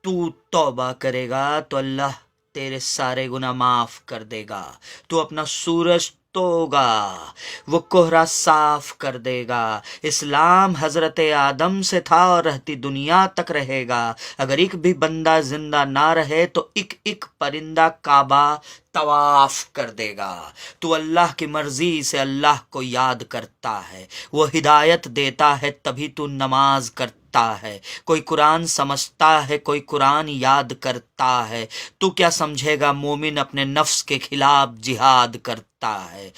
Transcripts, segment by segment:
تو توبہ کرے گا تو اللہ تیرے سارے گناہ معاف کر دے گا. تو اپنا سورج توگا وہ کوہرا صاف کر دے گا. اسلام حضرت آدم سے تھا اور رہتی دنیا تک رہے گا. اگر ایک بھی بندہ زندہ نہ رہے تو ایک ایک پرندہ کعبہ طواف کر دے گا. تو اللہ کی مرضی سے اللہ کو یاد کرتا ہے، وہ ہدایت دیتا ہے تبھی تو نماز کرتا ہے. کوئی قرآن سمجھتا ہے، کوئی قرآن یاد کرتا ہے. تو کیا سمجھے گا مومن اپنے نفس کے خلاف جہاد کرتا ہے.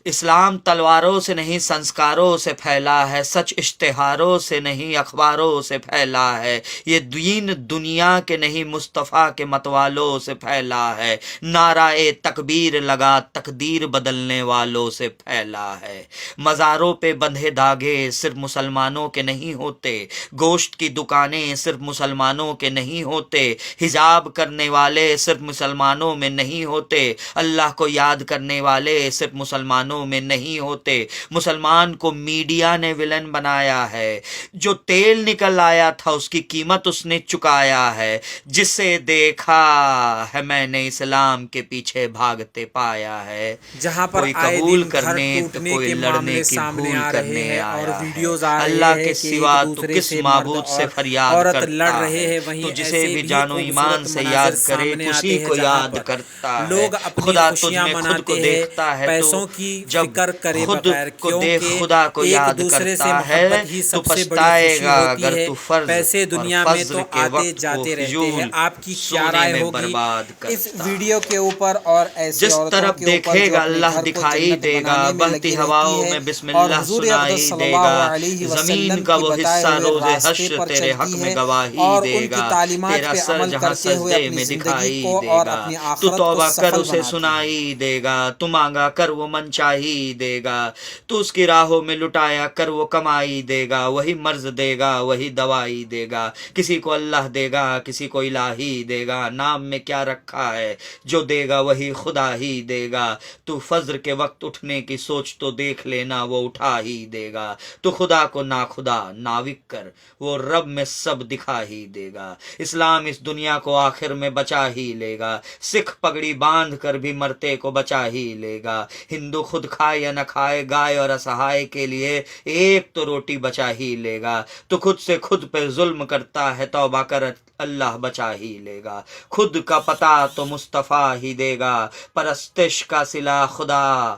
اسلام تلواروں سے نہیں سنسکاروں سے پھیلا ہے، سچ اشتہاروں سے نہیں اخباروں سے پھیلا ہے. یہ دین دنیا کے نہیں مصطفیٰ کے متوالوں سے پھیلا ہے. نعرہ تکبیر لگا تقدیر بدلنے والوں سے پھیلا ہے. مزاروں پہ بندھے دھاگے صرف مسلمانوں کے نہیں ہوتے، گوشت کی دکانیں صرف مسلمانوں کے نہیں ہوتے، حجاب کرنے والے صرف مسلمانوں میں نہیں ہوتے، اللہ کو یاد کرنے والے صرف مسلمانوں میں نہیں ہوتے. مسلمان کو میڈیا نے ولن بنایا ہے. جو تیل نکل آیا تھا اس کی قیمت اس نے چکایا ہے. جسے دیکھا ہے میں نے اسلام کے پیچھے بھاگتے پایا ہے. جہاں پر کوئی آئے قبول دن گھر کرنے تو ٹوٹنے کوئی کے لڑنے معاملے کی سامنے بھول آ کرنے رہے ہیں اور آیا ویڈیوز ہے. آ رہے اللہ ہیں کے کہ سوا ایک تو دوسرے کس سے مرد معبود سے اور فریاد عورت لڑ کرتا رہے ہے. ہیں. تو وہیں جسے ایسے بھی بھی جان و ایمان خوبصورت سے مناظر یاد کرے سامنے اسی آتے ہیں کو جہاں یاد پر کرتا ہے. لوگ اپنی خدا تجھ خوشیاں میں خود کو مناتے ہیں دیکھتا ہے تو پیسوں کی جب فکر کرے خود بغیر، کو دیکھ کیونکہ خدا کو ایک یاد دوسرے سے کرتا ہے محبت ہی تو سب سے بڑی پچھتائے خوشی گا ہوتی اگر ہے. تو فرض پیسے اور دنیا میں فضل تو کے آتے وقت کو جاتے رہتے ہیں. فضول آپ کی کیا سونے رائے میں ہوگی برباد اس کرتا ویڈیو ہے. کے اوپر اور ایسی جس عورتوں طرف کے اوپر دیکھے جو گا اپنے اللہ گھر کو دکھائی جنت دے گا. بنانے میں بہتی لگی رہتی ہواؤں ہے میں بسم اور اللہ حضور اقدس سنائی صلی دے اللہ گا. علیہ زمین وسلم کا کی وہ بتائے حصہ ہوئے روز راستے حشر پر تیرے حق چلتی میں ہے گواہی اور دے ان کی گا. تعلیمات تیرا پہ سر عمل جہاں کرتے ہوئے سجدے اپنی میں زندگی دکھائی کو دے اور گا. اپنی تو آخرت کو توبہ کر سفل اسے بناتی ہے. سنائی دے گا. تو مانگا کر وہ من چاہی دے گا. تو اس کی راہوں میں لٹایا کر وہ کمائی دے گا. وہی مرض دے گا وہی دوائی دے گا. کسی کو اللہ دے گا کسی کو الہی دے گا. نام میں کیا رکھا ہے جو دے گا وہی خدا ہی دے گا. تو فجر کے وقت اٹھنے کی سوچ تو دیکھ لینا وہ اٹھا ہی دے گا. تو خدا کو ناخدا ناوک کر وہ رب میں سب دکھا ہی دے گا. اسلام اس دنیا کو آخر میں بچا ہی لے گا. سکھ پگڑی باندھ کر بھی مرتے کو بچا ہی لے گا. ہندو خود کھائے یا نہ کھائے گائے اور اسہائے کے لیے ایک تو روٹی بچا ہی لے گا. تو خود سے خود پہ ظلم کرتا ہے توبہ کر اللہ بچا ہی لے گا. خود کا پتہ تو مصطفیٰ ہی دے گا. پرستش کا صلہ خدا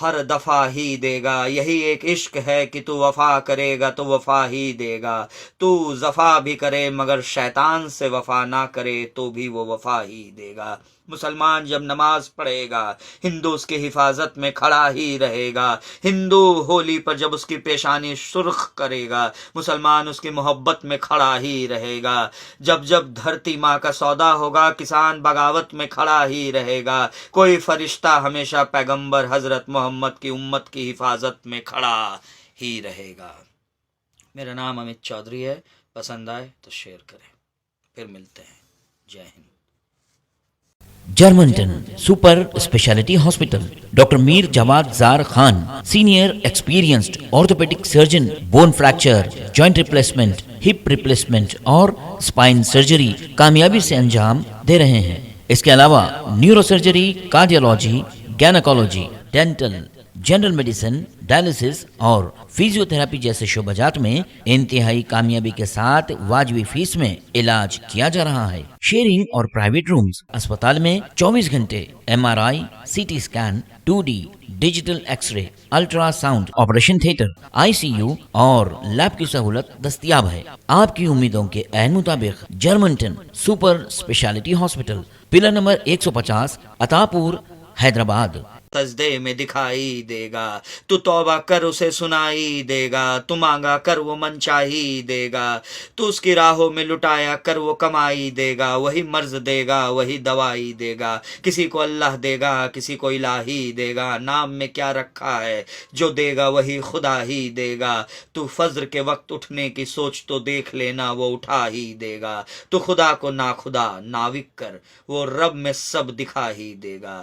ہر دفعہ ہی دے گا. یہی ایک عشق ہے کہ تو وفا کرے گا تو وفا ہی دے گا. تو وفا بھی کرے مگر شیطان سے وفا نہ کرے تو بھی وہ وفا ہی دے گا. مسلمان جب نماز پڑھے گا ہندو اس کی حفاظت میں کھڑا ہی رہے گا. ہندو ہولی پر جب اس کی پیشانی سرخ کرے گا مسلمان اس کی محبت میں کھڑا ہی رہے گا. جب جب دھرتی ماں کا سودا ہوگا کسان بغاوت میں کھڑا ہی رہے گا. کوئی فرشتہ ہمیشہ پیغمبر حضرت محمد کی امت کی حفاظت میں کھڑا ہی رہے گا. میرا نام امت چودھری ہے. پسند آئے تو شیئر کریں. پھر ملتے ہیں. جے ہند. جرمنٹن super speciality hospital. Doctor Mir Jawad Zar Khan senior experienced orthopaedic surgeon. Bone fracture, joint replacement, hip replacement اور اسپائن سرجری کامیابی سے انجام دے رہے ہیں. اس کے علاوہ neuro surgery, cardiology, gynaecology, dental, general medicine, dialysis اور فزیو تھراپی جیسے شعبہ جات میں انتہائی کامیابی کے ساتھ واجبی فیس میں علاج کیا جا رہا ہے. شیئرنگ اور پرائیویٹ رومز. اسپتال میں 24 گھنٹے MRI، CT scan, 2D digital X ray, ultra sound, operation theatre, ICU اور لیب کی سہولت دستیاب ہے. آپ کی امیدوں کے عین مطابق جرمنٹن super speciality hospital, pillar number 150، Attapur, Hyderabad. سجدے میں دکھائی دے گا. تو توبہ کر اسے سنائی دے گا. تو مانگا کر وہ من چاہی دے گا. تو اس کی راہوں میں لٹایا کر وہ کمائی دے گا. وہی مرض دے گا وہی دوائی دے گا. کسی کو اللہ دے گا کسی کو الہی دے گا. نام میں کیا رکھا ہے جو دے گا وہی خدا ہی دے گا. تو فجر کے وقت اٹھنے کی سوچ تو دیکھ لینا وہ اٹھا ہی دے گا. تو خدا کو ناخدا ناوک کر وہ رب میں سب دکھا ہی دے گا.